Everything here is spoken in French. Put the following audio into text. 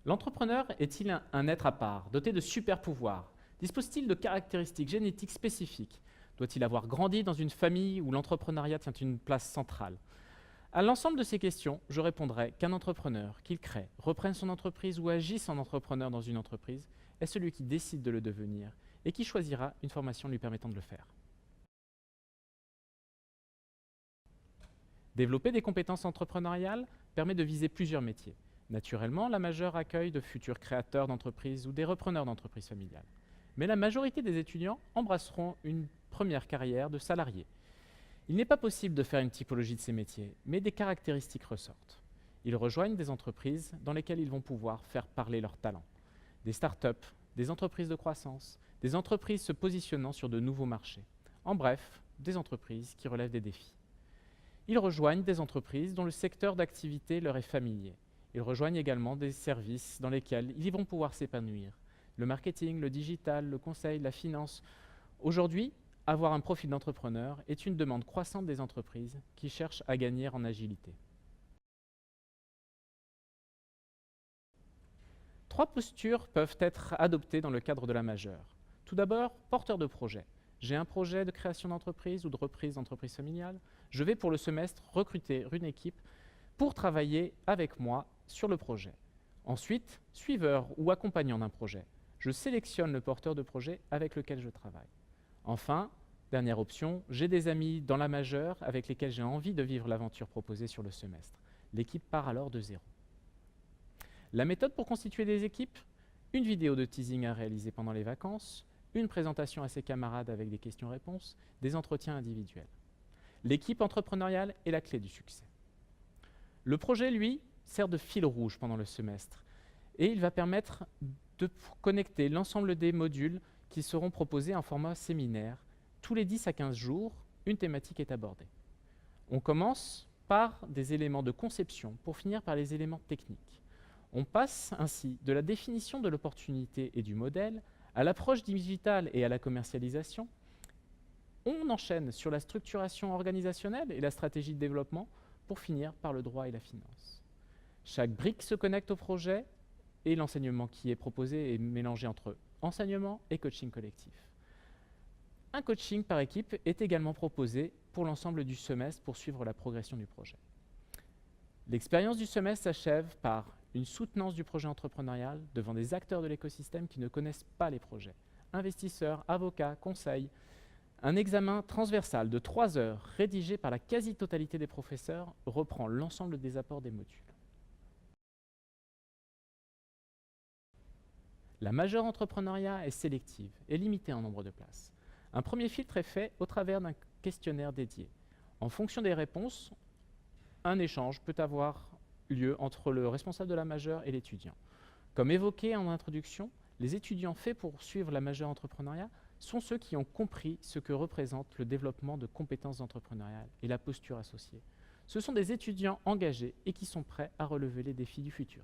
L'entrepreneur est-il un être à part, doté de super pouvoirs? Dispose-t-il de caractéristiques génétiques spécifiques? Doit-il avoir grandi dans une famille où l'entrepreneuriat tient une place centrale? À l'ensemble de ces questions, je répondrai qu'un entrepreneur, qu'il crée, reprenne son entreprise ou agisse en entrepreneur dans une entreprise, est celui qui décide de le devenir et qui choisira une formation lui permettant de le faire. Développer des compétences entrepreneuriales permet de viser plusieurs métiers. Naturellement, la majeure accueille de futurs créateurs d'entreprises ou des repreneurs d'entreprises familiales. Mais la majorité des étudiants embrasseront une première carrière de salarié. Il n'est pas possible de faire une typologie de ces métiers, mais des caractéristiques ressortent. Ils rejoignent des entreprises dans lesquelles ils vont pouvoir faire parler leurs talents. Des start-up, des entreprises de croissance, des entreprises se positionnant sur de nouveaux marchés. En bref, des entreprises qui relèvent des défis. Ils rejoignent des entreprises dont le secteur d'activité leur est familier. Ils rejoignent également des services dans lesquels ils vont pouvoir s'épanouir. Le marketing, le digital, le conseil, la finance. Aujourd'hui, avoir un profil d'entrepreneur est une demande croissante des entreprises qui cherchent à gagner en agilité. 3 postures peuvent être adoptées dans le cadre de la majeure. Tout d'abord, porteur de projet. J'ai un projet de création d'entreprise ou de reprise d'entreprise familiale. Je vais pour le semestre recruter une équipe pour travailler avec moi sur le projet. Ensuite, suiveur ou accompagnant d'un projet. Je sélectionne le porteur de projet avec lequel je travaille. Enfin, dernière option, j'ai des amis dans la majeure avec lesquels j'ai envie de vivre l'aventure proposée sur le semestre. L'équipe part alors de zéro. La méthode pour constituer des équipes: une vidéo de teasing à réaliser pendant les vacances, une présentation à ses camarades avec des questions-réponses, des entretiens individuels. L'équipe entrepreneuriale est la clé du succès. Le projet, lui, sert de fil rouge pendant le semestre et il va permettre de connecter l'ensemble des modules qui seront proposés en format séminaire. Tous les 10 à 15 jours, une thématique est abordée. On commence par des éléments de conception pour finir par les éléments techniques. On passe ainsi de la définition de l'opportunité et du modèle à l'approche digitale et à la commercialisation. On enchaîne sur la structuration organisationnelle et la stratégie de développement pour finir par le droit et la finance. Chaque brique se connecte au projet et l'enseignement qui est proposé est mélangé entre enseignement et coaching collectif. Un coaching par équipe est également proposé pour l'ensemble du semestre pour suivre la progression du projet. L'expérience du semestre s'achève par une soutenance du projet entrepreneurial devant des acteurs de l'écosystème qui ne connaissent pas les projets. Investisseurs, avocats, conseils. Un examen transversal de 3 heures, rédigé par la quasi-totalité des professeurs, reprend l'ensemble des apports des modules. La majeure entrepreneuriat est sélective et limitée en nombre de places. Un premier filtre est fait au travers d'un questionnaire dédié. En fonction des réponses, un échange peut avoir lieu entre le responsable de la majeure et l'étudiant. Comme évoqué en introduction, les étudiants faits pour suivre la majeure entrepreneuriat sont ceux qui ont compris ce que représente le développement de compétences entrepreneuriales et la posture associée. Ce sont des étudiants engagés et qui sont prêts à relever les défis du futur.